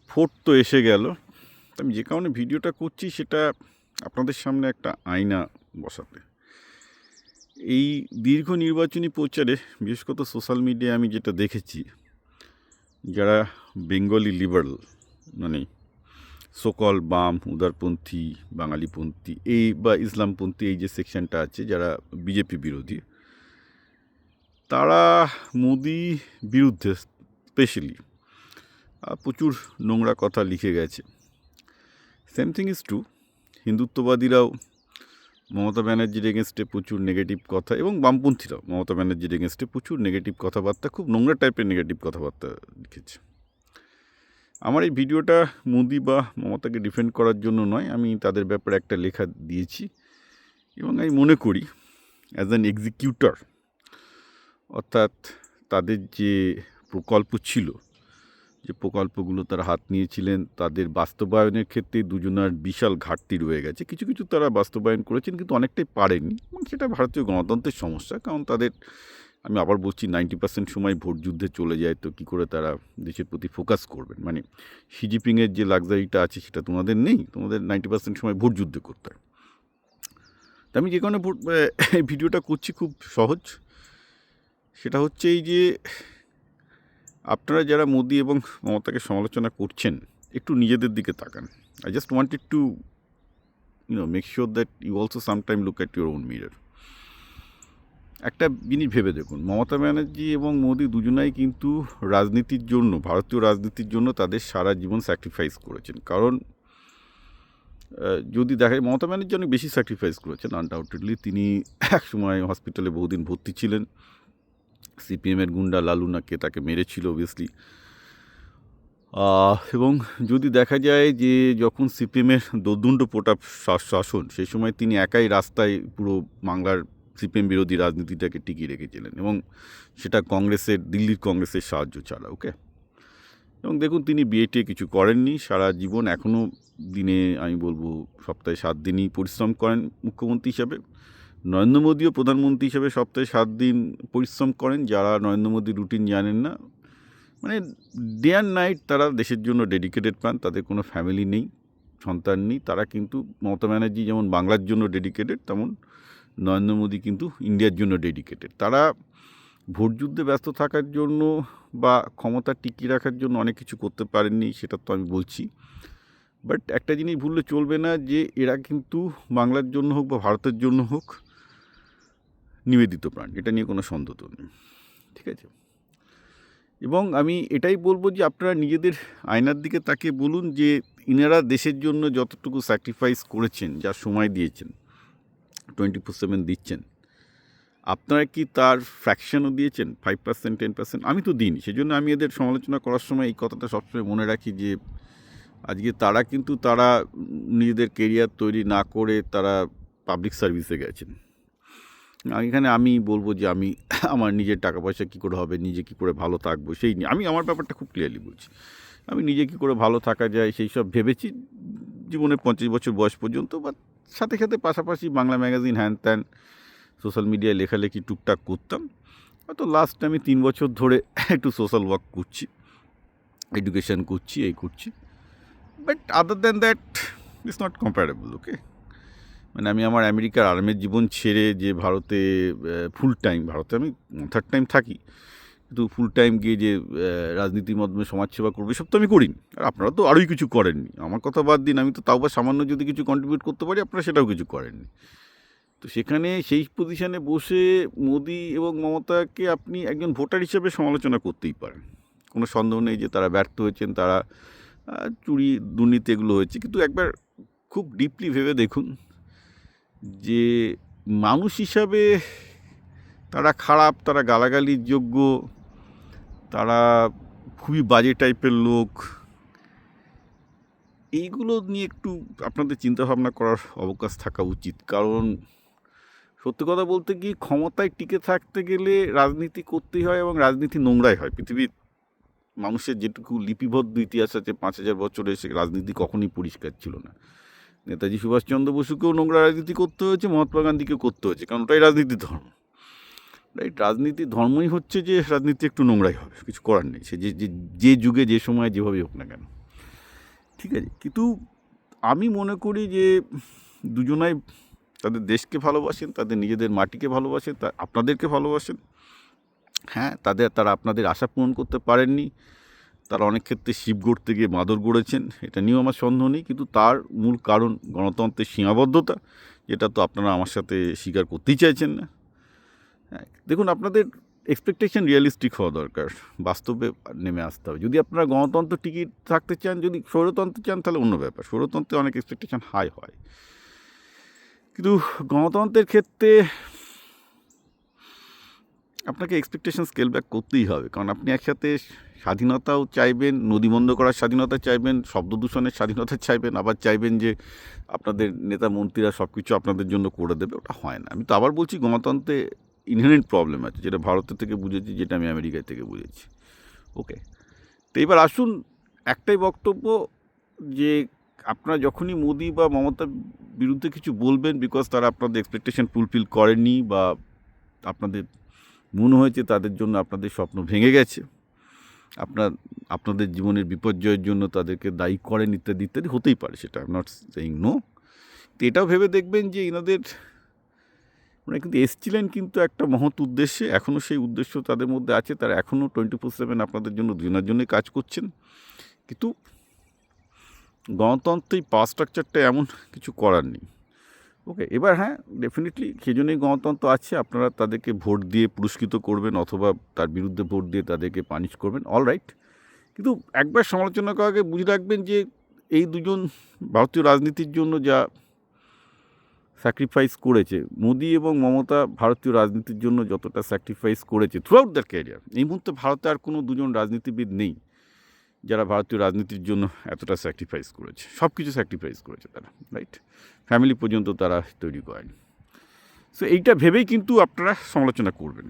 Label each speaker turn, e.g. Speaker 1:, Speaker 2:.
Speaker 1: Vote তো এসে গেল। আমি যে কারণে ভিডিওটা করছি সেটা আপনাদের সামনে একটা আয়না বসাতে। এই দীর্ঘ নির্বাচনী প্রচারে বিশেষ করে সোশ্যাল মিডিয়ায় আমি যেটা দেখেছি, যারা বেঙ্গলি লিবারাল মানে সকল বাম, উদারপন্থী, বাঙালিপন্থী এই বা ইসলামপন্থী এই যে সেকশনটা আছে যারা বিজেপি বিরোধী, তারা মোদি বিরুদ্ধে স্পেশালি প্রচুর নোংরা কথা লিখে গেছে। সেম থিং ইজ ট্রু, হিন্দুত্ববাদীরাও মমতা ব্যানার্জির এগেনস্টে প্রচুর নেগেটিভ কথা, এবং বামপন্থীরাও মমতা ব্যানার্জির এগেনস্টে প্রচুর নেগেটিভ কথাবার্তা, খুব নোংরা টাইপের নেগেটিভ কথাবার্তা লিখেছে। আমার এই ভিডিওটা মোদি বা মমতাকে ডিফেন্ড করার জন্য নয়, আমি তাদের ব্যাপারে একটা লেখা দিয়েছি এবং আমি মনে করি অ্যাজ অ্যান এক্সিকিউটর, অর্থাৎ তাদের যে প্রকল্প ছিল, যে প্রকল্পগুলো তারা হাত নিয়েছিলেন, তাদের বাস্তবায়নের ক্ষেত্রে দুজনার বিশাল ঘাটতি রয়ে গেছে। কিছু কিছু তারা বাস্তবায়ন করেছেন কিন্তু অনেকটাই পারেননি, এবং সেটা ভারতীয় গণতন্ত্রের সমস্যা। কারণ তাদের, আমি আবার বলছি, 90% সময় ভোট যুদ্ধে চলে যায়, তো কী করে তারা দেশের প্রতি ফোকাস করবেন? মানে শি জিনপিংয়ের যে লাক্সারিটা আছে সেটা তোমাদের নেই, তোমাদের 90% সময় ভোট যুদ্ধ করতে হয়। তা আমি যে কারণে ভিডিওটা করছি খুব সহজ, সেটা হচ্ছে এই যে আপনারা যারা মোদি এবং মমতাকে সমালোচনা করছেন, একটু নিজেদের দিকে তাকান। I just wanted to make sure that you also sometime look at your own mirror. একটা জিনিস ভেবে দেখুন, মমতা ব্যানার্জি এবং মোদি দুজনাই কিন্তু রাজনীতির জন্য, ভারতীয় রাজনীতির জন্য তাদের সারা জীবন স্যাক্রিফাইস করেছেন। কারণ যদি দেখা যায়, মমতা ব্যানার্জি অনেক বেশি স্যাক্রিফাইস করেছেন আনডাউটেডলি। তিনি একসময় হসপিটালে বহুদিন ভর্তি ছিলেন, সিপিএমের গুন্ডা লালুনাকে তাকে মেরেছিল অবভিয়াসলি। এবং যদি দেখা যায় যে যখন সিপিএমের দোর্দণ্ড প্রতাপ শাসন, সেই সময় তিনি একাই রাস্তায় পুরো বাংলার সিপিএম বিরোধী রাজনীতিটাকে টিকিয়ে রেখেছিলেন, এবং সেটা কংগ্রেসের, দিল্লির কংগ্রেসের সাহায্য ছাড়া। ওকে, এবং দেখুন তিনি বিএটিএ কিছু করেননি সারা জীবন, এখনও দিনে আমি বলবো সপ্তাহে 7 দিনই পরিশ্রম করেন মুখ্যমন্ত্রী হিসাবে। নরেন্দ্র মোদীও প্রধানমন্ত্রী হিসেবে সপ্তাহে 7 দিন পরিশ্রম করেন। যারা নরেন্দ্র মোদীর রুটিন জানেন না, মানে ডে অ্যান্ড নাইট তারা দেশের জন্য ডেডিকেটেড পান। তাদের কোনো ফ্যামিলি নেই, সন্তান নেই। তারা কিন্তু, মমতা ব্যানার্জি যেমন বাংলার জন্য ডেডিকেটেড, তেমন নরেন্দ্র মোদী কিন্তু ইন্ডিয়ার জন্য ডেডিকেটেড। তারা ভোট যুদ্ধে ব্যস্ত থাকার জন্য বা ক্ষমতা টিকিয়ে রাখার জন্য অনেক কিছু করতে পারেননি, সেটা তো আমি বলছি। বাট একটা জিনিস ভুললে চলবে না, যে এরা কিন্তু বাংলার জন্য হোক বা ভারতের জন্য হোক নিবেদিত প্রাণ, এটা নিয়ে কোনো সন্দেহ তো নেই, ঠিক আছে? এবং আমি এটাই বলবো যে আপনারা নিজেদের আয়নার দিকে তাকিয়ে বলুন যে ইনারা দেশের জন্য যতটুকু স্যাক্রিফাইস করেছেন, যা সময় দিয়েছেন, 24/7 দিচ্ছেন, আপনারা কি তার ফ্র্যাকশনও দিয়েছেন? 5%, 10%? আমি তো দিইনি। সেজন্য আমি এদের সমালোচনা করার সময় এই কথাটা সবসময় মনে রাখি যে আজকে তারা কিন্তু, তারা নিজেদের কেরিয়ার তৈরি না করে তারা পাবলিক সার্ভিসে গেছেন। এখানে আমি বলবো যে আমি আমার নিজের টাকা পয়সা কী করে হবে, নিজে কী করে ভালো থাকবো, সেই নিয়ে আমি আমার ব্যাপারটা খুব ক্লিয়ারলি বলছি। আমি নিজে কী করে ভালো থাকা যায় সেই সব ভেবেছি জীবনে 25 বছর বয়স পর্যন্ত, বা সাথে সাথে পাশাপাশি বাংলা ম্যাগাজিন হ্যান ত্যান সোশ্যাল মিডিয়ায় লেখালেখি টুকটাক করতাম। হয়তো লাস্ট আমি 3 বছর ধরে একটু সোশ্যাল ওয়ার্ক করছি, এডুকেশান করছি, এই করছি। But other than that it's not comparable. Okay, মানে আমি আমার আমেরিকার আর্মির জীবন ছেড়ে যে ভারতে ফুল টাইম, ভারতে আমি 3rd টাইম থাকি, কিন্তু ফুল টাইম গিয়ে যে রাজনীতির মাধ্যমে সমাজসেবা করবো, এসব তো আমি করিনি। আর আপনারা তো আরোই কিছু করেননি, আমার কথা বাদ দিন। আমি তো তাও বা সামান্য যদি কিছু কন্ট্রিবিউট করতে পারি, আপনারা সেটাও কিছু করেননি। তো সেখানে সেই পজিশানে বসে মোদি এবং মমতাকে আপনি একজন ভোটার হিসেবে সমালোচনা করতেই পারেন, কোনো সন্দেহ নেই যে তারা ব্যর্থ হয়েছেন, তারা চুরি দুর্নীতি এগুলো হয়েছে। কিন্তু একবার খুব ডিপলি ভেবে দেখুন যে মানুষ হিসাবে তারা খারাপ, তারা গালাগালির যোগ্য, তারা খুবই বাজে টাইপের লোক। এইগুলো নিয়ে একটু আপনাদের চিন্তাভাবনা করার অবকাশ থাকা উচিত। কারণ সত্যি কথা বলতে কি, ক্ষমতায় টিকে থাকতে গেলে রাজনীতি করতেই হয়, এবং রাজনীতি নোংরাই হয়। পৃথিবীর মানুষের যেটুকু লিপিবদ্ধ ইতিহাস আছে 5000 বছরে, সে রাজনীতি কখনই পরিষ্কার ছিল না। নেতাজি সুভাষচন্দ্র বসুকেও নোংরা রাজনীতি করতে হয়েছে, মহাত্মা গান্ধীকেও করতে হয়েছে, কারণ ওটাই রাজনীতির ধর্ম। রাইট, রাজনীতির ধর্মই হচ্ছে যে রাজনীতি একটু নোংরাই হবে, কিছু করার নেই। সে যে যুগে যে সময় যেভাবেই হোক না কেন। ঠিক আছে, কিন্তু আমি মনে করি যে দুজনাই তাদের দেশকে ভালোবাসেন, তাদের নিজেদের মাটিকে ভালোবাসেন, আপনাদেরকে ভালোবাসেন। হ্যাঁ, তারা আপনাদের আশা পূরণ করতে পারেননি, তারা অনেক ক্ষেত্রে শিব গড়তে গিয়ে মাদর গড়েছেন, এটা নিয়েও আমার সন্দেহ নেই, কিন্তু তার মূল কারণ গণতন্ত্রের সীমাবদ্ধতা, যেটা তো আপনারা আমার সাথে স্বীকার করতেই চাইছেন না। হ্যাঁ, দেখুন, আপনাদের এক্সপেকটেশন রিয়েলিস্টিক হওয়া দরকার, বাস্তবে নেমে আসতে হবে। যদি আপনারা গণতন্ত্র টিকিয়ে থাকতে চান, যদি স্বৈরতন্ত্র চান, তাহলে অন্য ব্যাপার। স্বৈরতন্ত্রে অনেক এক্সপেকটেশন হাই হয়, কিন্তু গণতন্ত্রের ক্ষেত্রে আপনাকে এক্সপেকটেশন স্কেল ব্যাক করতেই হবে, কারণ আপনি একসাথে স্বাধীনতাও চাইবেন, নদী বন্ধ করার স্বাধীনতা চাইবেন, শব্দ দূষণের স্বাধীনতা চাইবেন, আবার চাইবেন যে আপনাদের নেতা মন্ত্রীরা সব কিছু আপনাদের জন্য করে দেবে। ওটা হয় না। আমি তো আবার বলছি, গণতন্ত্রে ইনহেরেন্ট প্রবলেম আছে, যেটা ভারতের থেকে বুঝেছি, যেটা আমি আমেরিকায় থেকে বুঝেছি। ওকে, তো এবার আসুন, একটাই বক্তব্য যে আপনারা যখনই মোদি বা মমতার বিরুদ্ধে কিছু বলবেন, বিকজ তারা আপনাদের এক্সপেকটেশন ফুলফিল করেনি, বা আপনাদের মনে হয়েছে তাদের জন্য আপনাদের স্বপ্ন ভেঙে গেছে, আপনাদের জীবনের বিপর্যয়ের জন্য তাদেরকে দায়ী করেন, ইত্যাদি ইত্যাদি, হতেই পারে, সেটা I am not saying no. তো এটাও ভেবে দেখবেন যে ওনারা কিন্তু এসছিলেন কিন্তু একটা মহৎ উদ্দেশ্যে, এখনও সেই উদ্দেশ্য তাদের মধ্যে আছে, তারা এখনও 24/7 আপনাদের জন্য, দুজনের জন্যই কাজ করছেন। কিন্তু গণতন্ত্রের পাওয়ার স্ট্রাকচারটা এমন, কিছু করার নেই। ওকে, এবার হ্যাঁ, ডেফিনেটলি সেই জন্যই গণতন্ত্র আছে, আপনারা তাদেরকে ভোট দিয়ে পুরস্কৃত করবেন, অথবা তার বিরুদ্ধে ভোট দিয়ে তাদেরকে পানিশ করবেন, অল রাইট। কিন্তু একবার সমালোচনা করার আগে বুঝে রাখবেন যে এই দুজন ভারতীয় রাজনীতির জন্য যা স্যাক্রিফাইস করেছে, মোদি এবং মমতা ভারতীয় রাজনীতির জন্য যতটা স্যাক্রিফাইস করেছে থ্রু আউট দ্যার ক্যারিয়ার, এই মুহূর্তে ভারতে আর কোনো দুজন রাজনীতিবিদ নেই যারা ভারতীয় রাজনীতির জন্য এতটা স্যাক্রিফাইস করেছে। সব কিছু স্যাক্রিফাইস করেছে তারা, রাইট, ফ্যামিলি পর্যন্ত তারা তৈরি করেনি। সো এইটা ভেবেই কিন্তু আপনারা সমালোচনা করবেন।